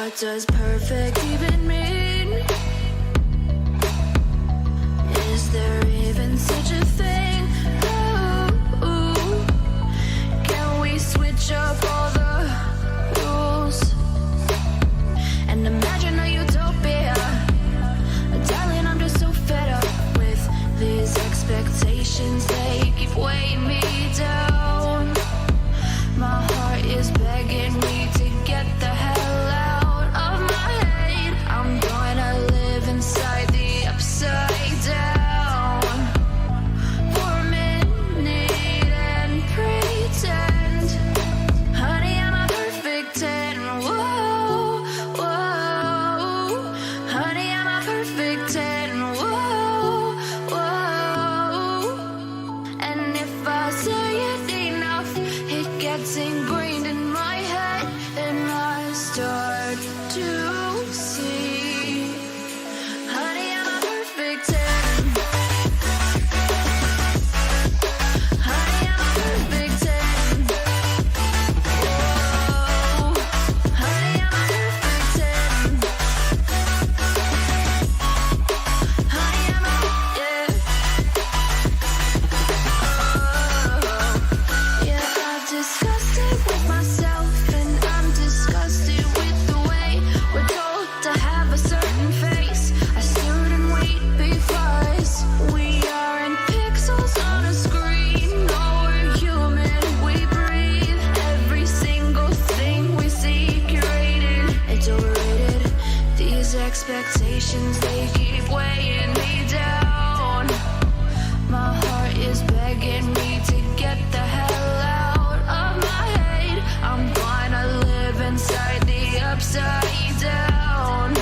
What does perfect even mean? Is there even such a thing? Ooh, can we switch up all the rules and imagine a utopia? Darling, I'm just so fed up with these expectations. They keep weighing me down. My heart is begging me to get the hell out of my head. I'm gonna live inside the upside down. gets ingrained in my head, and I start to see. Honey, I'm a perfect 10. Honey, I'm a perfect 10. Whoa. Honey, I'm a perfect 10. Honey, I'm a, yeah. Yeah, I've discussed it with myself, and I'm disgusted with the way we're told to have a certain face, a certain weight, because we aren't pixels on a screen. No, we're human, we breathe. Every single thing we see curated, it's overrated. These expectations, they keep weighing me down. My heart is begging me to get the hell out of my head. I'm gonna live inside the upside down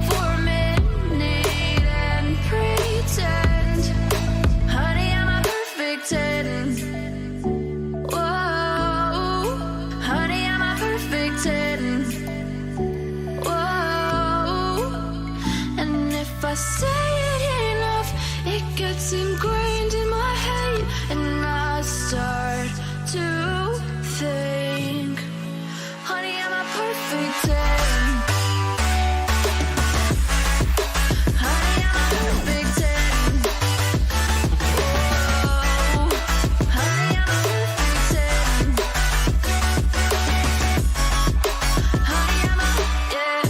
for a minute and pretend. Honey, I'm a perfect 10. Whoa. Honey, I'm a perfect 10. Whoa. And if I say it enough, it gets ingrained in my head, and I start to think. Honey, I'm a perfect 10. Honey, I'm a perfect 10. Whoa. Honey, I'm a perfect 10. Honey, I'm a, yeah.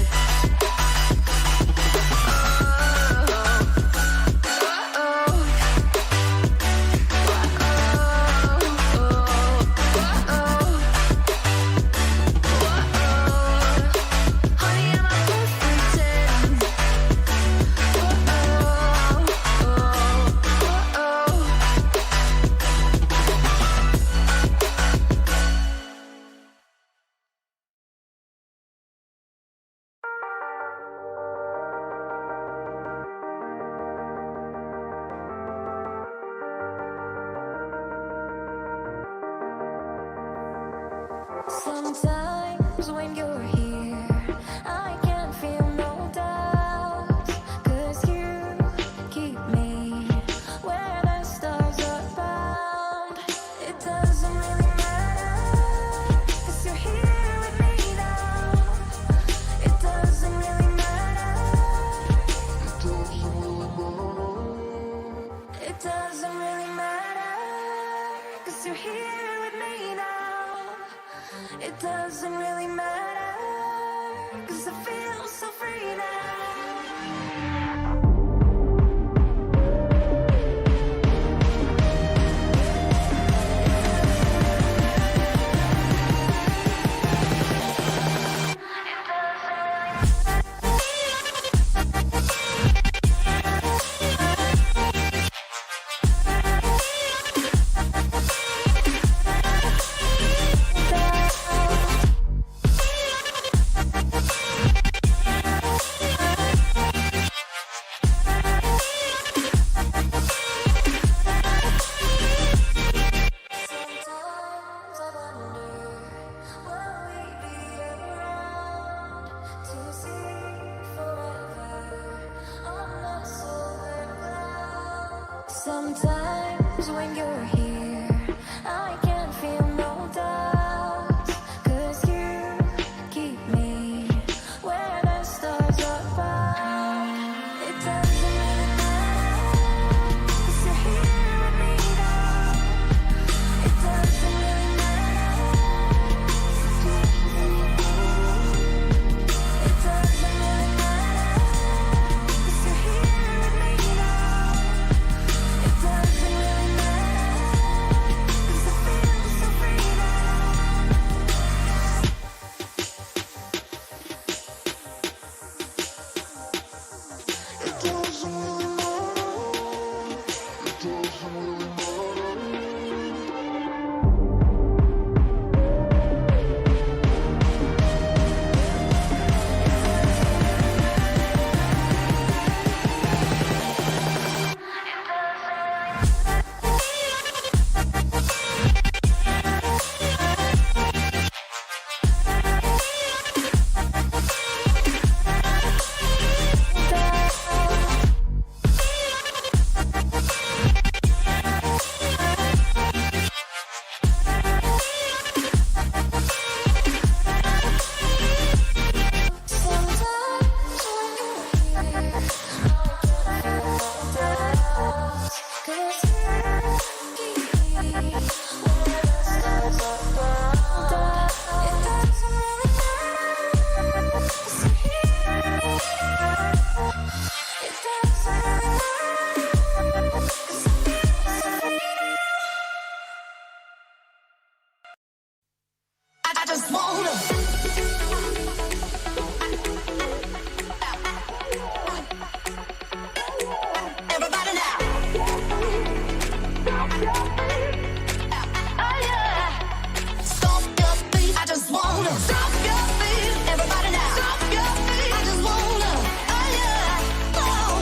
Sometimes when you're here, I can feel no doubt, 'cause you keep me where the stars are bound. It doesn't really matter, 'cause you're here with me now. It doesn't really matter. It doesn't really matter, 'cause you're here with me now. It doesn't really matter, 'cause I feel so free now. Sometimes when you're here, I can feel no doubt, 'cause you keep me where the stars are bound. It doesn't really matter, 'cause you're here with me now. It doesn't really matter. It doesn't really matter, 'cause you're here with me now. It doesn't really matter. I just wanna. Everybody now. Oh yeah. Stop your feet. I just wanna. Stop your feet. Everybody now. Stop your feet. I just wanna. Oh yeah. Oh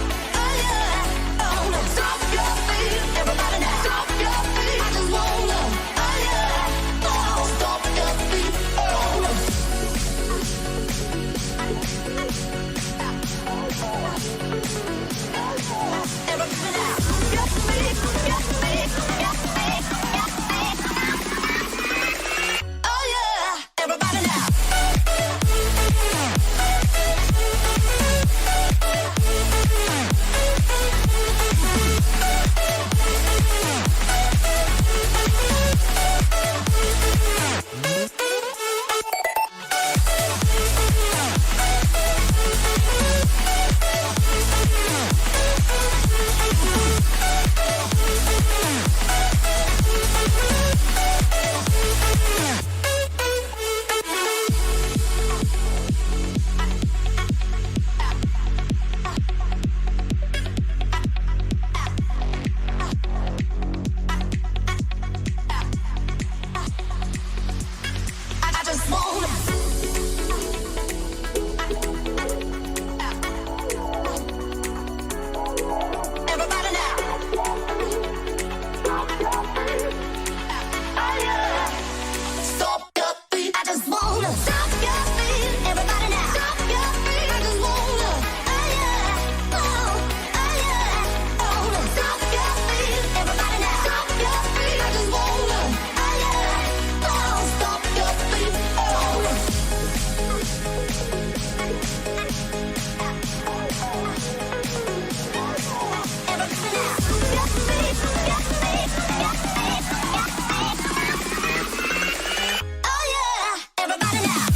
yeah. Oh no. Stop your feet. Everybody now. Stop your feet. I just wanna. Oh yeah. Oh, stop your feet. Oh no. Everybody now. Get me, get me, get me, get me. Oh yeah. Everybody now. I just wanna. Everybody now. Oh yeah. Stop your feet. I just wanna. Stop your feet. Everybody now. Stop your feet. I just wanna. Oh yeah. Oh yeah. Oh no. Stop your feet. Everybody now. Stop your feet. I just wanna. Oh yeah. Oh, stop your feet. Oh no. Everybody now. Get me, get me, get me, get me. Oh yeah. Everybody now.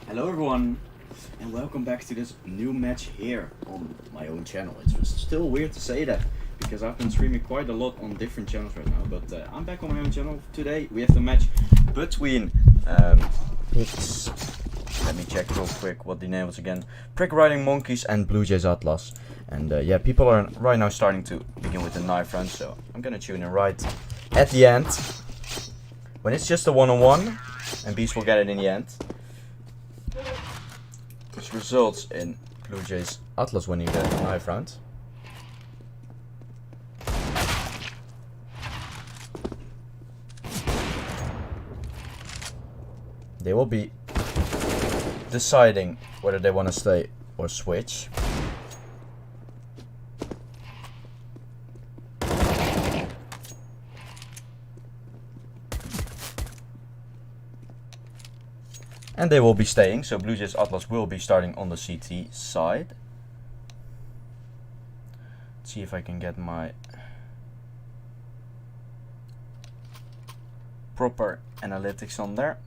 Hello everyone, and welcome back to this new match here on my own channel. It's still weird to say that because I've been streaming quite a lot on different channels right now, but I'm back on my own channel. Today we have the match between Pigs. Let me check real quick what the name was again. Prick Riding Monkeys and BlueJays Atlas. And yeah, people are right now starting to begin with the knife round, so I'm gonna tune in right at the end. When it's just a one-on-one, and Beast will get it in the end. Which results in BlueJays Atlas winning the knife round. They will be deciding whether they want to stay or switch. And they will be staying, so BlueJays Atlas will be starting on the CT side. Let's see if I can get my proper analytics on there.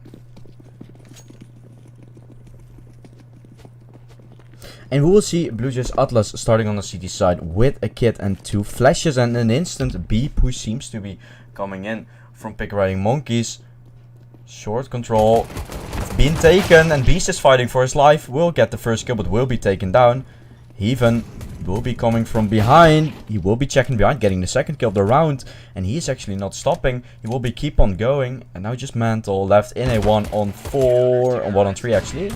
And we will see BlueJays Atlas starting on the CT side with a kit and 2 flashes, and an instant B push seems to be coming in from Pick Riding Monkeys. Short control being taken, and Beast is fighting for his life. Will get the first kill, but will be taken down. Heaven will be coming from behind. He will be checking behind, getting the second kill of the round, and he is actually not stopping. He will be keep on going, and now just Mantle left in a 1-on-4, on 1-on-3 actually,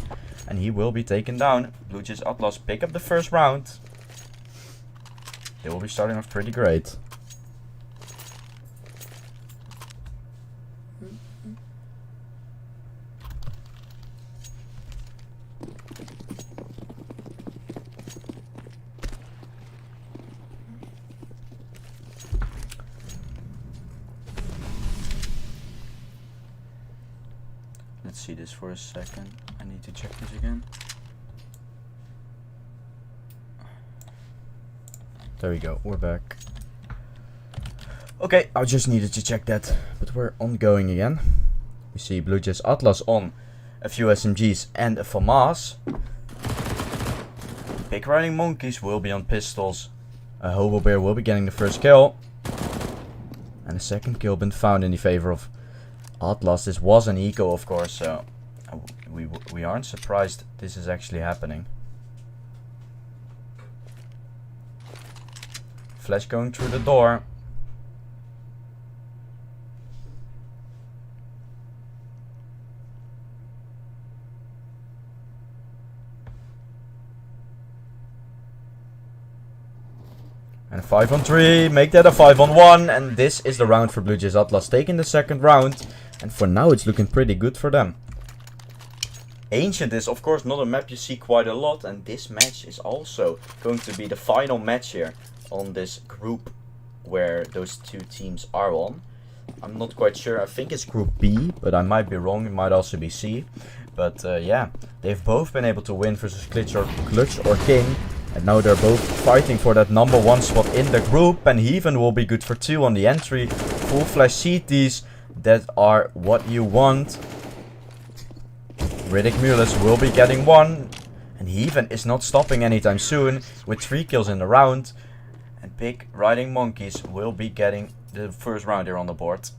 and he will be taken down. BlueJays Atlas pick up the first round. They will be starting off pretty great. Let's see this for a second. I need to check this again. There we go, we're back. Okay, I just needed to check that, but we're ongoing again. We see BlueJays Atlas on a few SMGs and a FAMAS. Pick Riding Monkeys will be on pistols. A Hobo Bear will be getting the first kill. And a second kill been found in the favor of Atlas. This was an eco, of course, so we aren't surprised this is actually happening. Flash going through the door. And a 5-on-3, make that a 5-on-1, and this is the round for BlueJays Atlas, taking the second round, and for now it's looking pretty good for them. Ancient is of course not a map you see quite a lot, and this match is also going to be the final match here on this group where those two teams are on. I'm not quite sure, I think it's group B, but I might be wrong, it might also be C. But yeah, they've both been able to win versus Clutch or King. And now they're both fighting for that #1 spot in the group. And Heaven will be good for 2 on the entry. Full flash CTs that are what you want. Riddick Mulus will be getting 1. And Heaven is not stopping anytime soon with 3 kills in the round. And Pick Riding Monkeys will be getting the first round here on the board.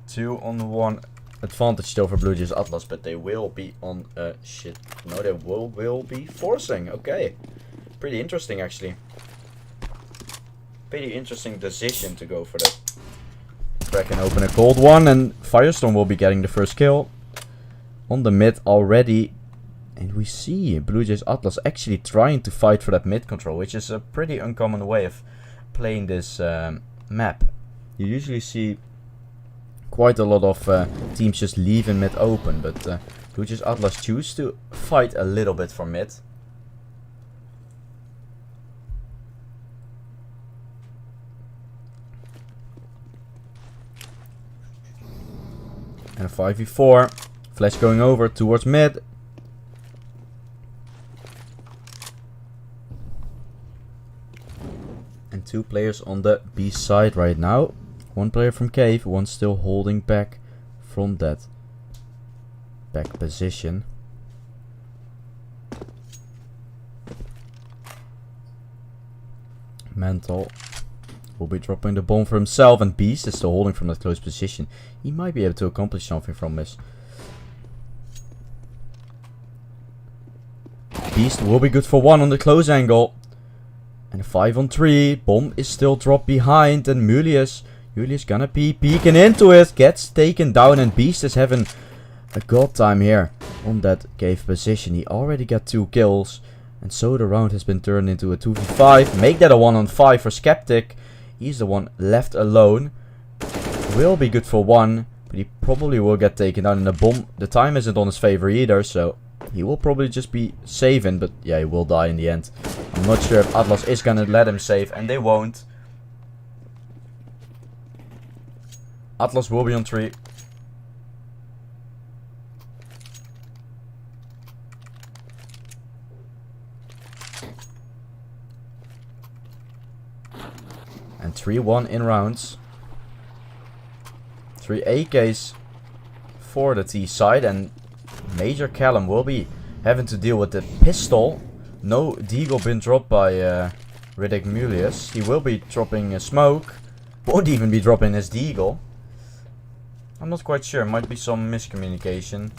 Two on the 1 advantage still for BlueJays Atlas, but they will be on shit. No, they will be forcing. Okay, pretty interesting actually. Pretty interesting decision to go for that. Crack and open a cold one, and Firestorm will be getting the first kill on the mid already. And we see BlueJays Atlas actually trying to fight for that mid control, which is a pretty uncommon way of playing this map. You usually see quite a lot of teams just leaving mid open, but BlueJays Atlas choose to fight a little bit for mid. And a 5v4. Flash going over towards mid. And 2 players on the B side right now. 1 player from Cave, 1 still holding back from that back position. Mental will be dropping the bomb for himself, and Beast is still holding from that close position. He might be able to accomplish something from this. Beast will be good for 1 on the close angle. And 5 on 3. Bomb is still dropped behind, and Julius gonna be peeking into it. Gets taken down, and Beast is having a god time here on that cave position. He already got 2 kills. And so the round has been turned into a 2v5. Make that a 1 on 5 for Skeptic. He's the one left alone. Will be good for 1. But he probably will get taken down in the bomb. The time isn't on his favor either. So he will probably just be saving. But yeah, he will die in the end. I'm not sure if Atlas is gonna let him save. And they won't. Atlas will be on 3. And 3-1 in rounds. 3 AKs for the T side, and Major Callum will be having to deal with the pistol. No deagle been dropped by Riddick Mulius. He will be dropping a smoke. Won't even be dropping his deagle. I'm not quite sure. Might be some miscommunication.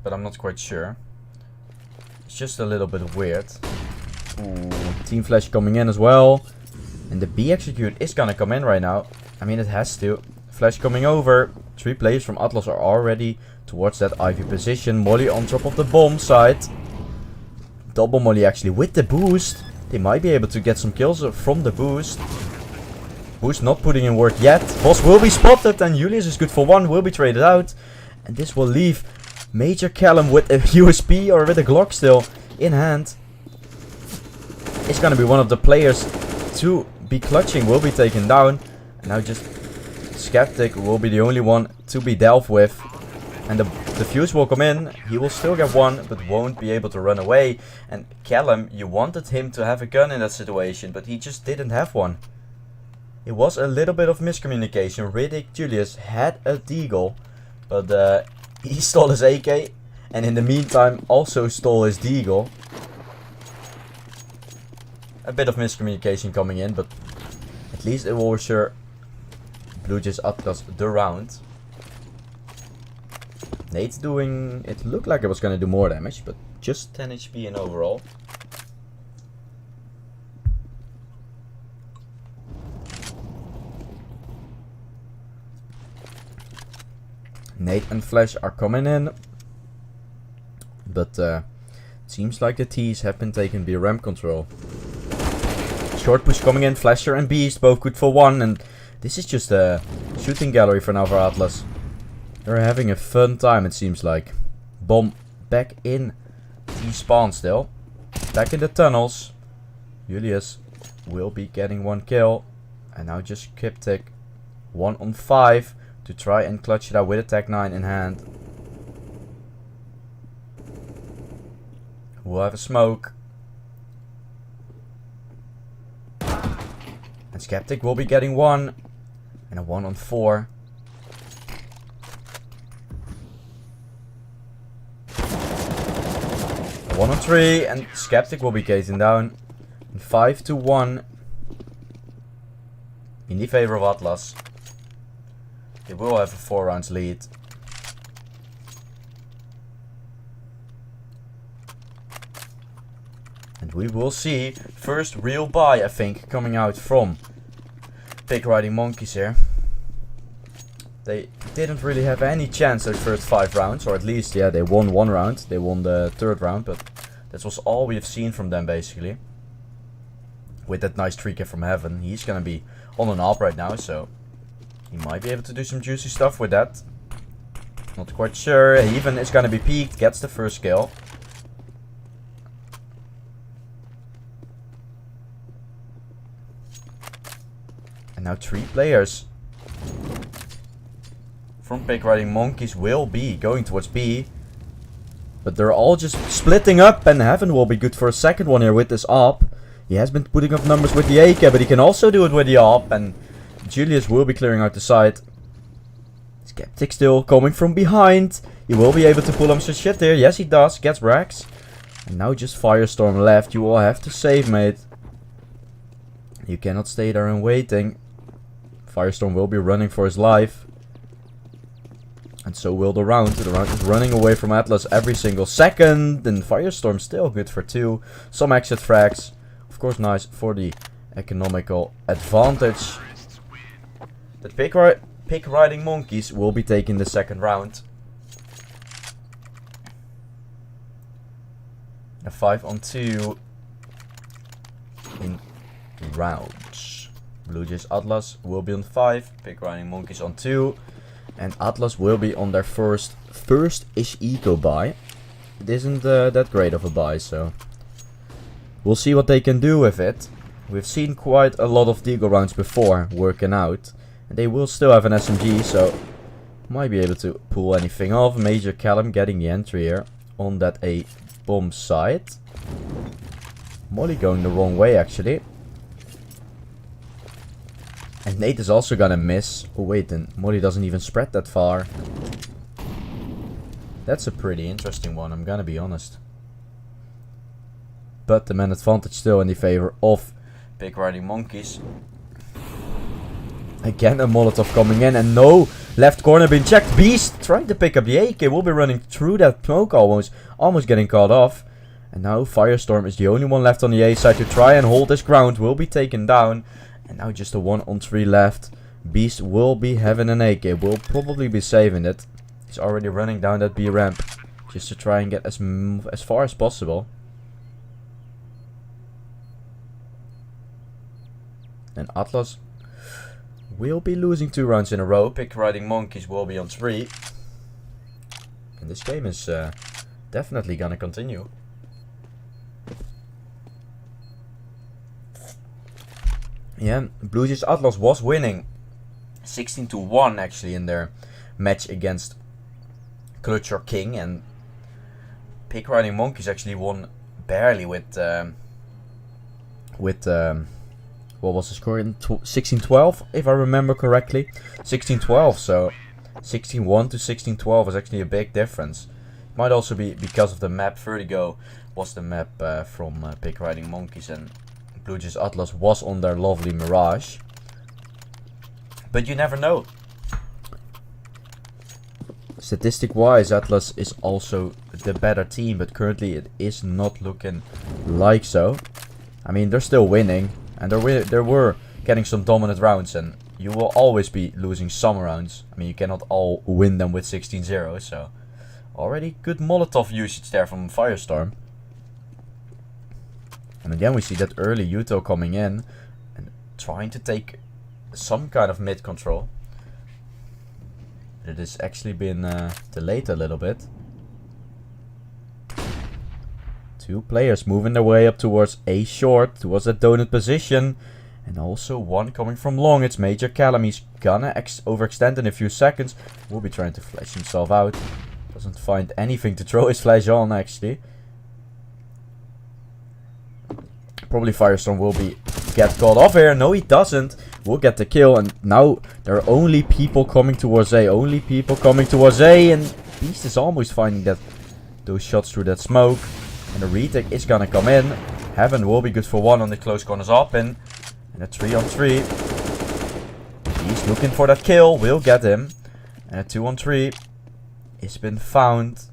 But I'm not quite sure. It's just a little bit weird. Ooh, Team Flash coming in as well. And the B execute is gonna come in right now. I mean, it has to. Flash coming over. 3 players from Atlas are already towards that Ivy position. Molly on top of the bomb side. Double Molly actually with the boost. They might be able to get some kills from the boost. Boost not putting in work yet. Boss will be spotted, and Julius is good for 1. Will be traded out. And this will leave Major Callum with a USP or with a Glock still in hand. It's gonna be one of the players to be clutching. Will be taken down. And now just Skeptic will be the only one to be dealt with. And the fuse will come in. He will still get 1, but won't be able to run away. And Callum, you wanted him to have a gun in that situation, but he just didn't have one. It was a little bit of miscommunication. Riddick Julius had a deagle, but he stole his AK, and in the meantime also stole his deagle. A bit of miscommunication coming in, but at least it will assure BlueJays Atlas the round. Nate's doing... It looked like it was going to do more damage, but just 10 HP in overall. Nate and Flash are coming in. But it seems like the T's have been taking the ramp control. Short push coming in. Flasher and Beast both good for 1. And this is just a shooting gallery for now for Atlas. They're having a fun time, it seems like. Bomb back in T spawn still. Back in the tunnels. Julius will be getting 1 kill. And now just Skeptic 1 on 5 to try and clutch it out with a Tech 9 in hand. We'll have a smoke. And Skeptic will be getting 1. And a 1 on 4. A 1 on 3. And Skeptic will be casing down. 5-1. In the favor of Atlas. They will have a 4 rounds lead. And we will see first real buy, I think, coming out from Pig Riding Monkeys here. They didn't really have any chance those first 5 rounds, or at least, yeah, they won 1 round. They won the 3rd round, but that was all we've seen from them basically. With that nice 3K from Heaven, he's gonna be on an AWP right now, so he might be able to do some juicy stuff with that. Not quite sure. Even is gonna be peaked, gets the first kill. And now 3 players from Pig Riding Monkeys will be going towards B. But they're all just splitting up, and Heaven will be good for a second one here with this AWP. He has been putting up numbers with the AK, but he can also do it with the AWP, and Julius will be clearing out the side. Skeptic still coming from behind. He will be able to pull him some shit here. Yes, he does. Gets Rex. And now just Firestorm left. You will have to save, mate. You cannot stay there and waiting. Firestorm will be running for his life. And so will the round. The round is running away from Atlas every single second. And Firestorm still good for 2. Some exit frags. Of course, nice for the economical advantage. The pick riding monkeys will be taking the second round. A 5-on-2 in rounds. BlueJays Atlas will be on 5. Pick riding monkeys on 2. And Atlas will be on their first-ish eco buy. It isn't that great of a buy, so we'll see what they can do with it. We've seen quite a lot of Deagle rounds before working out. And they will still have an SMG, so might be able to pull anything off. Major Callum getting the entry here on that A bomb site. Molly going the wrong way, actually. And Nate is also gonna miss. Oh wait, then Molly doesn't even spread that far. That's a pretty interesting one, I'm gonna be honest. But the man advantage still in the favor of Pick Riding Monkeys. Again a Molotov coming in, and no, left corner being checked. Beast trying to pick up the AK, will be running through that smoke almost getting caught off. And now Firestorm is the only one left on the A side to try and hold his ground, will be taken down. And now just a 1-on-3 left. Beast will be having an AK, will probably be saving it. He's already running down that B ramp just to try and get as far as possible. And Atlas will be losing 2 rounds in a row. Pick Riding Monkeys will be on 3. And this game is definitely gonna continue. Yeah, BlueJays Atlas was winning 16-1 actually in their match against Clutch or King, and Pick Riding Monkeys actually won barely with what was the score in 16-12 if I remember correctly. 16-12, so 16-1 to 16-12 is actually a big difference. Might also be because of the map. Vertigo was the map from Pick Riding Monkeys, and BlueJays Atlas was on their lovely Mirage. But you never know. Statistic wise, Atlas is also the better team, but currently it is not looking like so. I mean, they're still winning, and they were getting some dominant rounds, and you will always be losing some rounds. I mean, you cannot all win them with 16-0, so already good Molotov usage there from Firestorm. And again we see that early Yuto coming in and trying to take some kind of mid control. It has actually been delayed a little bit. 2 players moving their way up towards A short, towards that donut position. And also one coming from long. It's Major Callum. He's gonna overextend in a few seconds. Will be trying to flash himself out. Doesn't find anything to throw his flash on actually. Probably Firestorm will get caught off here. No, he doesn't. Will get the kill, and now there are only people coming towards A. Only people coming towards A, and Beast is almost finding those shots through that smoke. And the retake is gonna come in. Heaven will be good for 1 on the close corners up, and a 3-on-3. Beast looking for that kill. Will get him. And a 2-on-3 has been found.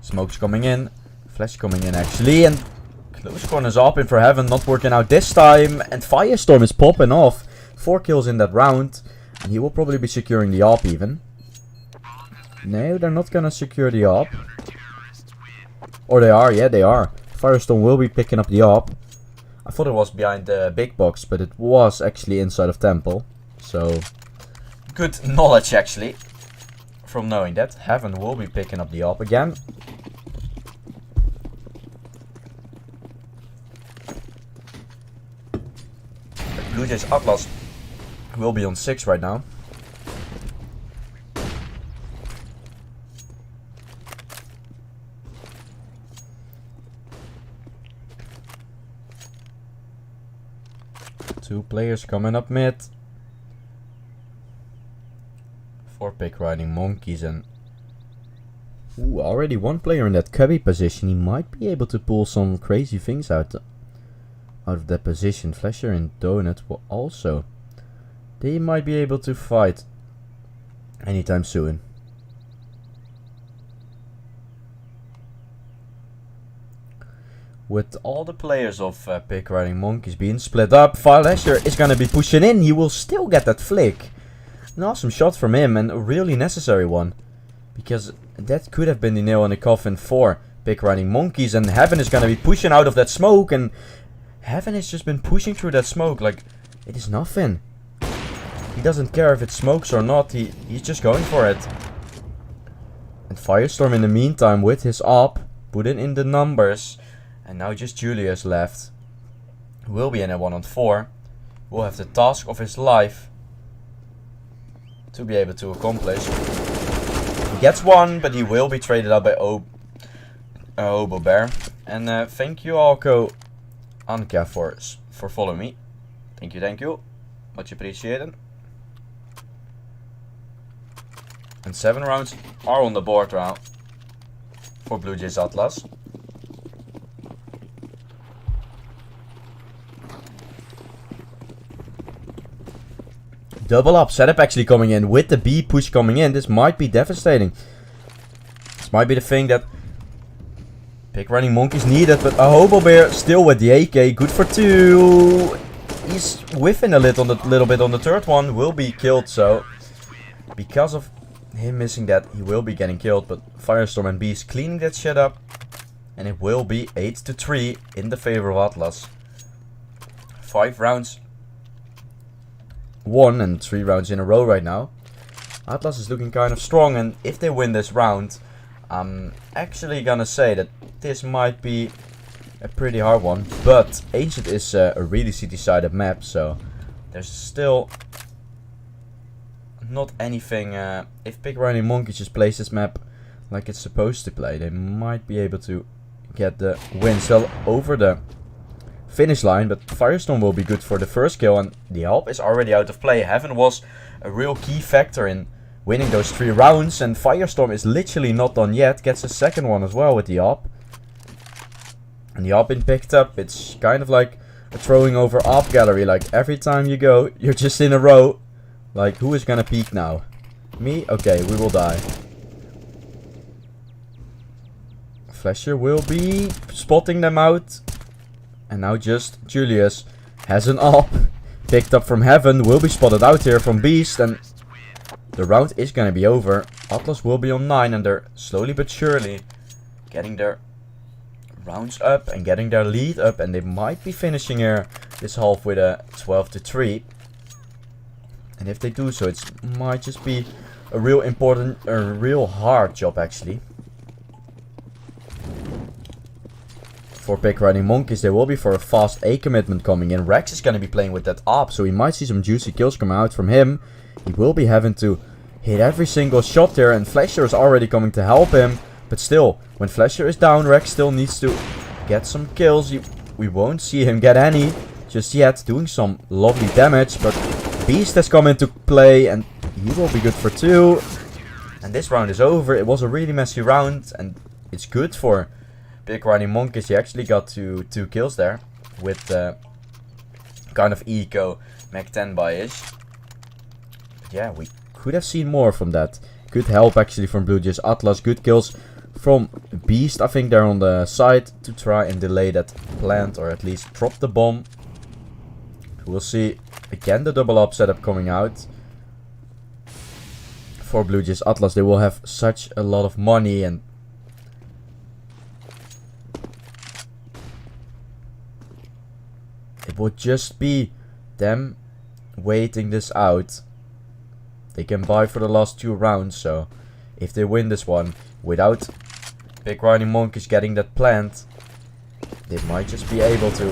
Smoke's coming in. Flash coming in actually, and close corners up in for Heaven, not working out this time, and Firestorm is popping off. 4 kills in that round, and he will probably be securing the AWP even. No, they're not gonna secure the AWP. Or they are, yeah they are. Firestorm will be picking up the AWP. I thought it was behind the big box, but it was actually inside of Temple. So, good knowledge actually, from knowing that. Heaven will be picking up the AWP again. BlueJays Atlas will be on 6 right now. Two players coming up mid. For pick riding monkeys and... Ooh, already one player in that cubby position. He might be able to pull some crazy things out of that position. Flasher and Donut will also. They might be able to fight anytime soon. With all the players of pick riding monkeys being split up, Flasher is gonna be pushing in. He will still get that flick. An awesome shot from him and a really necessary one. Because that could have been the nail in the coffin for pick riding monkeys. And Heaven is gonna be pushing out of that smoke. And Heaven has just been pushing through that smoke like it is nothing. He doesn't care if it smokes or not. He's just going for it. And Firestorm in the meantime with his op. Putting in the numbers. And now just Julius left. Will be in a 1-on-4. Will have the task of his life to be able to accomplish. He gets one, but he will be traded out by Obo Bear. And thank you Alco Anka for following me. Thank you. Much appreciated. And 7 rounds are on the board now for BlueJays Atlas. Double up setup actually coming in with the B push coming in. This might be devastating. This might be the thing that pick running monkeys needed, but a Hobo Bear still with the AK. Good for 2. He's whiffing a little bit on the third one. Will be killed, so because of him missing that, he will be getting killed. But Firestorm and Beast cleaning that shit up, and it will be 8-3 in the favor of Atlas. 5 rounds won and 3 rounds in a row right now. Atlas is looking kind of strong, and if they win this round, I'm actually gonna say that this might be a pretty hard one. But Ancient is a really city-sided map, so there's still not anything. If Pick Riding Monkey just plays this map like it's supposed to play, they might be able to get the win still over the finish line. But Firestorm will be good for the first kill, and the help is already out of play. Heaven was a real key factor in winning those 3 rounds, and Firestorm is literally not done yet. Gets a second one as well with the op. And the op been picked up. It's kind of like a throwing over op gallery. Like every time you go, you're just in a row. Like, who is gonna peek now? Me? Okay, we will die. Flasher will be spotting them out. And now just Julius has an op. Picked up from Heaven. Will be spotted out here from Beast. And the round is gonna be over. Atlas will be on 9, and they're slowly but surely getting their rounds up and getting their lead up. And they might be finishing here this half with a 12-3. And if they do so, it might just be a real hard job actually. For Pick Riding Monkeys, they will be for a fast A commitment coming in. Rex is going to be playing with that op, so we might see some juicy kills come out from him. He will be having to hit every single shot there, and Flasher is already coming to help him. But still, when Flasher is down, Rex still needs to get some kills. We won't see him get any just yet, doing some lovely damage. But Beast has come into play, and he will be good for 2. And this round is over. It was a really messy round, and it's good for Pick Riding Monkeys. He actually got 2 kills there with kind of eco Mac 10 buy-ish. Yeah, we could have seen more from that. Good help actually from BlueJays Atlas. Good kills from Beast. I think they're on the side to try and delay that plant, or at least drop the bomb. We'll see again the double up setup coming out. For BlueJays Atlas, they will have such a lot of money, and it would just be them waiting this out. They can buy for the last 2 rounds, so if they win this one without Pick Riding Monkeys getting that plant, they might just be able to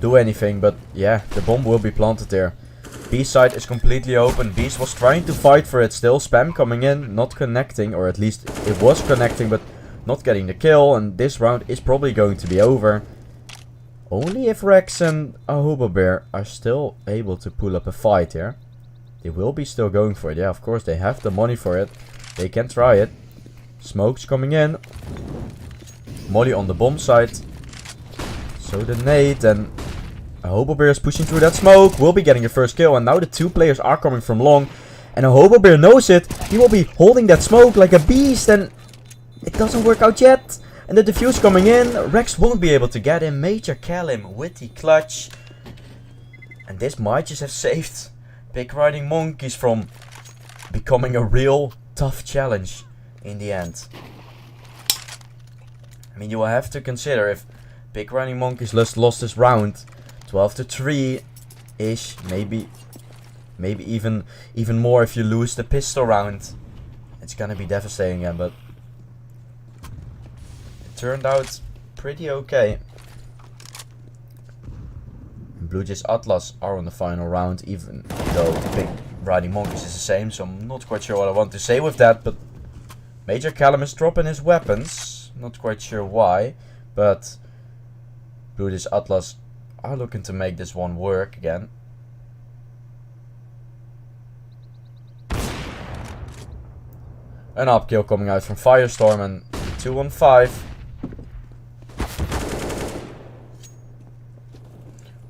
do anything. But yeah, the bomb will be planted there. B side is completely open. Beast was trying to fight for it still. Spam coming in, not connecting, or at least it was connecting but not getting the kill. And this round is probably going to be over. Only if Rex and a Hobo Bear are still able to pull up a fight here. They will be still going for it. Yeah, of course, they have the money for it. They can try it. Smoke's coming in. Molly on the bomb site. So the nade, and a Hobo Bear is pushing through that smoke. Will be getting the first kill, and now the two players are coming from long. And a Hobo Bear knows it. He will be holding that smoke like a beast, and it doesn't work out yet. And the defuse coming in. Rex won't be able to get him. Major Callum with the clutch. And this might just have saved Big Riding Monkeys from becoming a real tough challenge in the end. I mean, you will have to consider if Big Riding Monkeys lost this round 12-3-ish, maybe even more if you lose the pistol round. It's gonna be devastating again, but it turned out pretty okay. BlueJays Atlas are on the final round, even though Big Riding Monkeys is the same, so I'm not quite sure what I want to say with that, but Major Callum is dropping his weapons. Not quite sure why, but BlueJays Atlas are looking to make this one work again. An up kill coming out from Firestorm, and 2-on-5.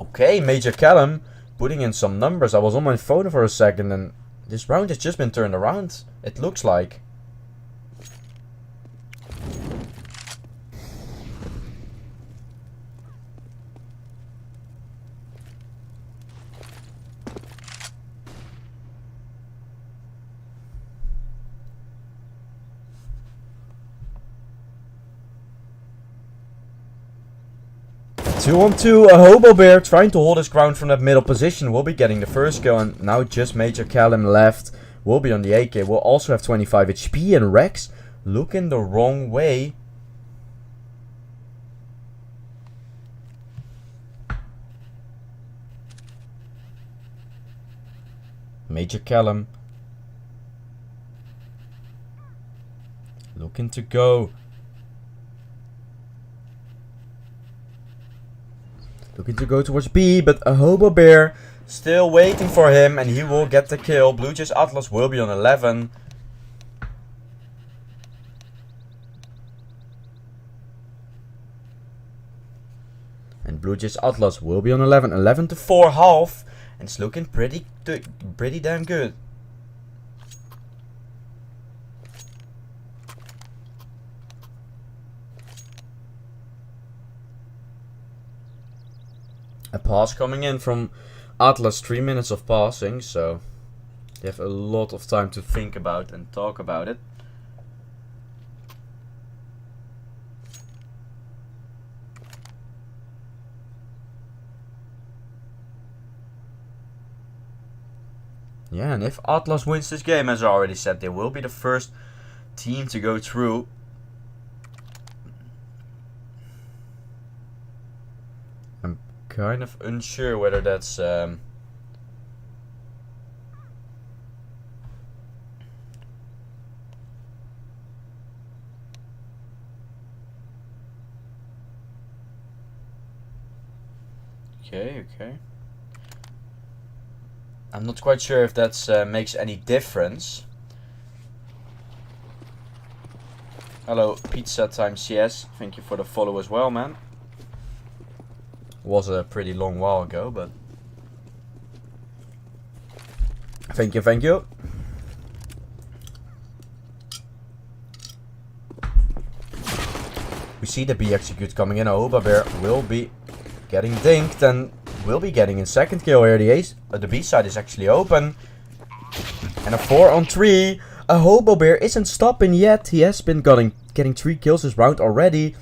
Okay, Major Callum putting in some numbers. I was on my phone for a second, and this round has just been turned around, it looks like. Two on two, a Hobo Bear trying to hold his ground from that middle position will be getting the first kill, and now just Major Callum left will be on the AK. Will also have 25 HP, and Rex looking the wrong way. Major Callum looking to go. Looking to go towards B, but a Hobo Bear still waiting for him, and he will get the kill. BlueJays Atlas will be on 11. And BlueJays Atlas will be on 11. 11-4 half, and it's looking pretty damn good. A pass coming in from Atlas, 3 minutes of passing, so they have a lot of time to think about and talk about it. Yeah, and if Atlas wins this game, as I already said, they will be the first team to go through. Kind of unsure whether that's okay, okay. I'm not quite sure if that makes any difference. Hello, Pizza Time CS. Thank you for the follow as well, man. Was a pretty long while ago, but thank you, thank you. We see the B execute coming in. A Hobo Bear will be getting dinked and will be getting his second kill here. The B side is actually open. And a 4-on-3. A Hobo Bear isn't stopping yet. He has been getting 3 kills this round already.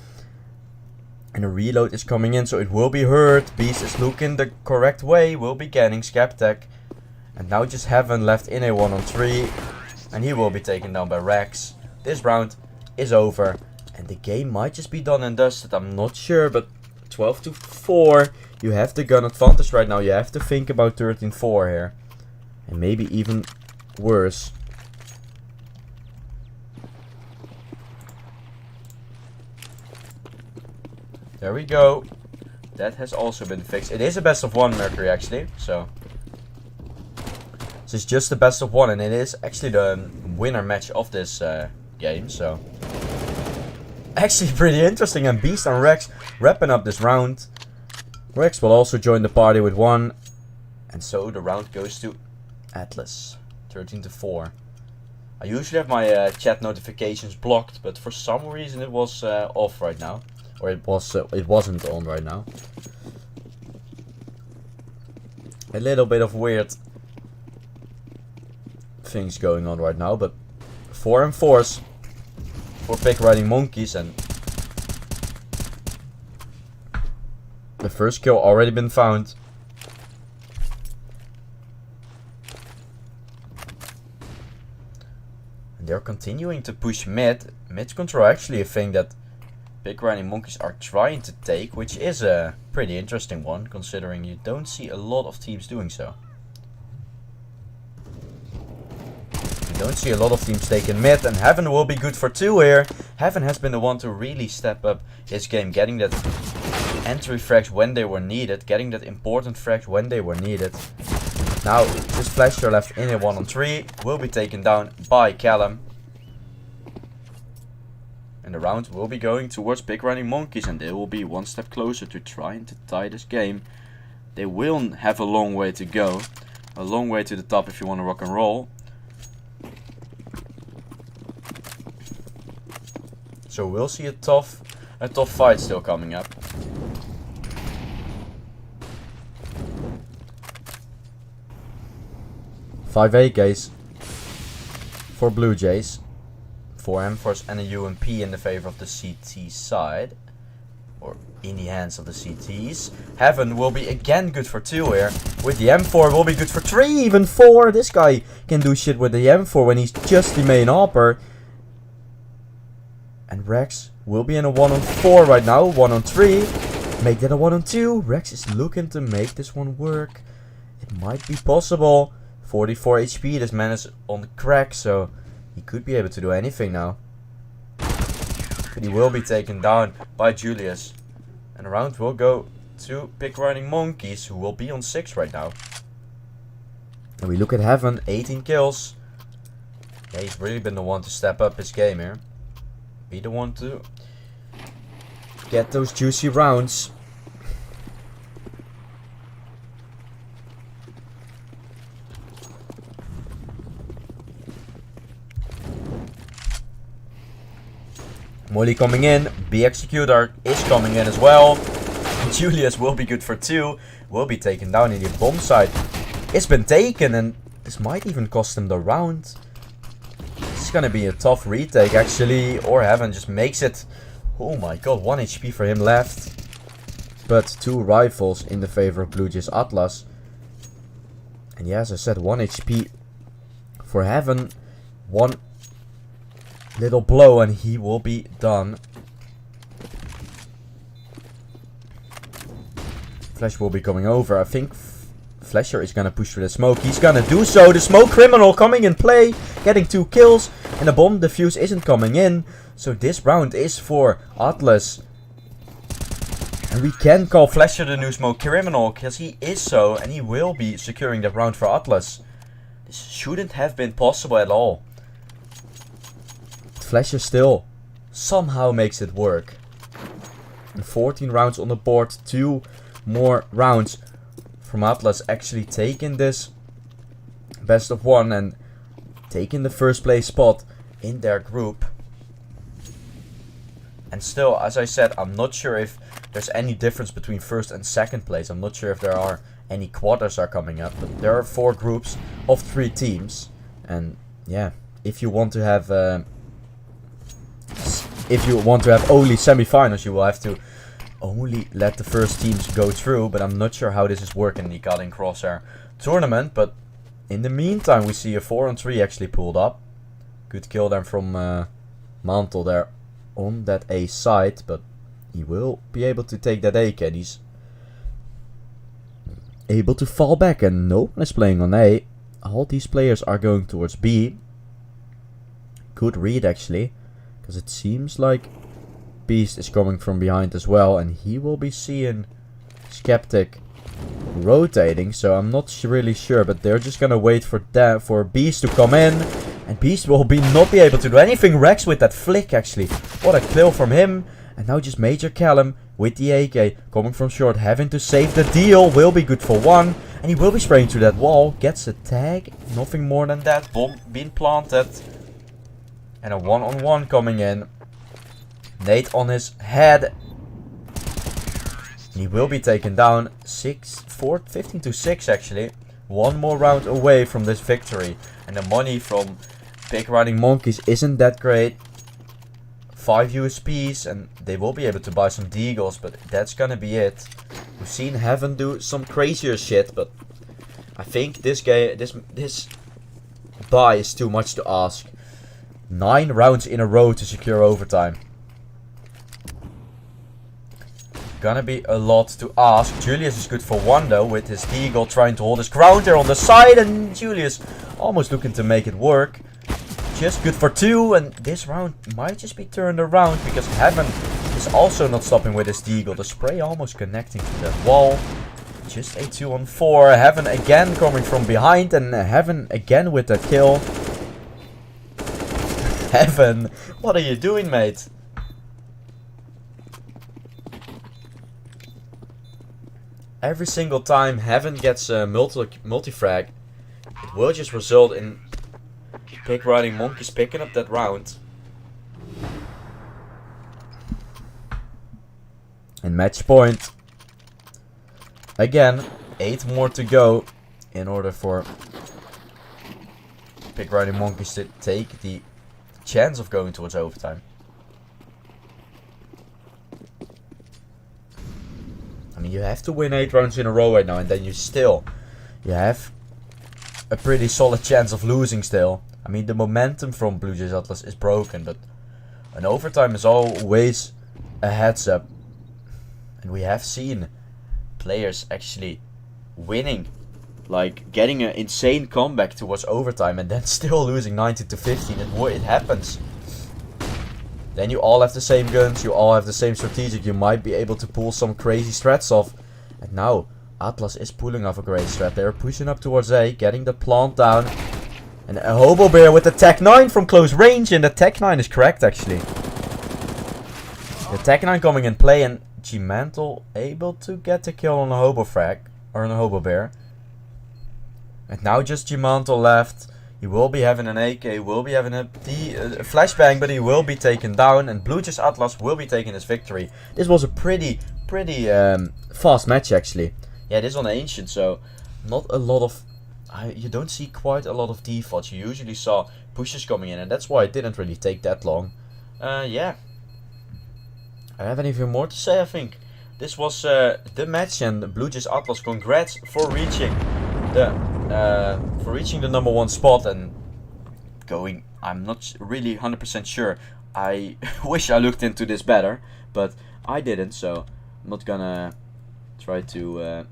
And a reload is coming in, so it will be hurt. Beast is looking the correct way. Will be getting Skeptech. And now just Heaven left in a 1-on-3. And he will be taken down by Rex. This round is over. And the game might just be done and dusted. I'm not sure, but 12-4. You have the gun advantage right now. You have to think about 13-4 here. And maybe even worse. There we go. That has also been fixed. It is a best of 1 Mercury actually, so this is just the best of 1, and it is actually the winner match of this game, so actually pretty interesting. And Beast and Rex wrapping up this round. Rex will also join the party with 1, and so the round goes to Atlas, 13-4. I usually have my chat notifications blocked, but for some reason it was off right now, or it wasn't on right now. A little bit of weird things going on right now, but 4 and 4s for Pick Riding Monkeys, and the first kill already been found. And they're continuing to push mid. Mid control actually a thing that Pick Riding Monkeys are trying to take, which is a pretty interesting one, considering you don't see a lot of teams doing so. You don't see a lot of teams taking mid, and Heaven will be good for 2 here. Heaven has been the one to really step up his game, getting that entry frags when they were needed, getting that important frags when they were needed. Now, just Flasher left in a 1-on-3, will be taken down by Callum. And the round will be going towards Pick Riding Monkeys, and they will be one step closer to trying to tie this game. They will have a long way to go, a long way to the top if you want to rock and roll. So we'll see a tough fight still coming up. Five AKs for BlueJays, 4 M4s and a UMP in the favor of the CT side, or in the hands of the CTs. Heaven will be again good for 2 here. With the M4 will be good for 3, even 4. This guy can do shit with the M4 when he's just the main AWPer. And Rex will be in a 1-on-4 right now, 1-on-3. Make that a 1-on-2. Rex is looking to make this one work. It might be possible. 44 HP, this man is on the crack, so he could be able to do anything now. But he will be taken down by Julius. And the round will go to Pick Riding Monkeys, who will be on 6 right now. And we look at Heaven, 18 kills. Yeah, he's really been the one to step up his game here. Be the one to get those juicy rounds. Molly coming in, B Executor is coming in as well. Julius will be good for 2, will be taken down in the bomb site. It's been taken, and this might even cost him the round. This is gonna be a tough retake actually, or Heaven just makes it. Oh my god, 1 HP for him left. But 2 rifles in the favor of BlueJays Atlas. And yeah, as I said, 1 HP for Heaven. 1 little blow and he will be done. Flash will be coming over. I think Flasher is gonna push through the smoke. He's gonna do so. The smoke criminal coming in play, getting 2 kills, and the bomb defuse isn't coming in. So this round is for Atlas. And we can call Flasher the new smoke criminal, because he is so, and he will be securing that round for Atlas. This shouldn't have been possible at all. Flasher still somehow makes it work. And 14 rounds on the board, 2 more rounds from Atlas actually taking this best of 1 and taking the first place spot in their group. And still, as I said, I'm not sure if there's any difference between first and second place. I'm not sure if there are any quarters are coming up, but there are 4 groups of 3 teams. And yeah, if you want to have only semifinals, you will have to only let the first teams go through. But I'm not sure how this is working in the God and Crosshair tournament. But in the meantime, we see a 4-on-3 actually pulled up. Good kill then from Mantle there on that A side. But he will be able to take that AK. And he's able to fall back. And no one is playing on A. All these players are going towards B. Good read actually. Because it seems like Beast is coming from behind as well. And he will be seeing Skeptic rotating, so I'm not really sure, but they're just gonna wait for Beast to come in, and Beast will not be able to do anything. Rex with that flick, actually. What a kill from him. And now just Major Callum with the AK coming from short, having to save the deal. Will be good for one, and he will be spraying through that wall. Gets a tag, nothing more than that. Bomb being planted, and a one-on-one coming in. Nate on his head. He will be taken down. 15 to 6 actually. One more round away from this victory. And the money from Big Riding Monkeys isn't that great. 5 USPs, and they will be able to buy some Deagles, but that's gonna be it. We've seen Heaven do some crazier shit, but I think this buy is too much to ask. 9 rounds in a row to secure overtime. Gonna be a lot to ask. Julius is good for one though, with his Deagle trying to hold his ground there on the side, and Julius almost looking to make it work. Just good for 2, and this round might just be turned around because Heaven is also not stopping with his Deagle. The spray almost connecting to that wall. Just a 2-on-4. Heaven again coming from behind, and Heaven again with that kill. Heaven, what are you doing, mate? Every single time Heaven gets a multi-frag, it will just result in Big Riding Monkeys picking up that round. And match point. Again, 8 more to go in order for Big Riding Monkeys to take the chance of going towards overtime. I mean, you have to win 8 rounds in a row right now, and then you have a pretty solid chance of losing still. I mean, the momentum from BlueJays Atlas is broken, but an overtime is always a heads up. And we have seen players actually winning, like getting an insane comeback towards overtime and then still losing 19 to 15. It happens. Then you all have the same guns, you all have the same strategic, you might be able to pull some crazy strats off. And now Atlas is pulling off a great strat. They're pushing up towards A, getting the plant down. And a Hobo Bear with the Tech 9 from close range, and the Tech 9 is correct actually. The Tech 9 coming in play, and G-Mantle able to get the kill on a Hobo Frag, or on a Hobo Bear. And now just G-Mantle left. He will be having an AK, will be having a flashbang, but he will be taken down, and BlueJays Atlas will be taking his victory. This was a pretty fast match actually. Yeah, this is on Ancient, so not a lot of... you don't see quite a lot of defaults. You usually saw pushes coming in, and that's why it didn't really take that long. Yeah. I don't have anything more to say, I think. This was the match, and BlueJays Atlas, congrats for reaching the number 1 spot and going. I'm not really 100% sure. I wish I looked into this better, but I didn't, so I'm not gonna try to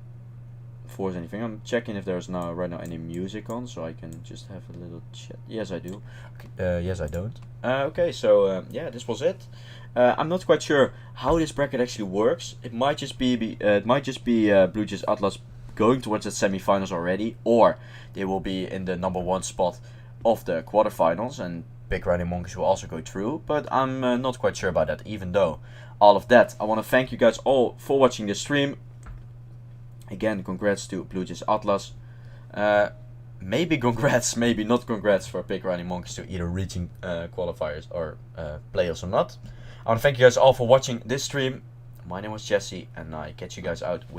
force anything. I'm checking if there's right now any music on, so I can just have a little chat. Yes, I do. Okay, yes, I don't. Okay, so yeah, this was it. I'm not quite sure how this bracket actually works. It might just be BlueJays Atlas going towards the semi-finals already, or they will be in the number 1 spot of the quarterfinals, and Big Riding Monkeys will also go through. But I'm not quite sure about that. Even though all of that, I want to thank you guys all for watching this stream. Again, congrats to BlueJays Atlas. Maybe congrats, maybe not congrats for Big Riding Monkeys to either reaching qualifiers or playoffs or not. I want to thank you guys all for watching this stream. My name was Jesse, and I catch you guys out with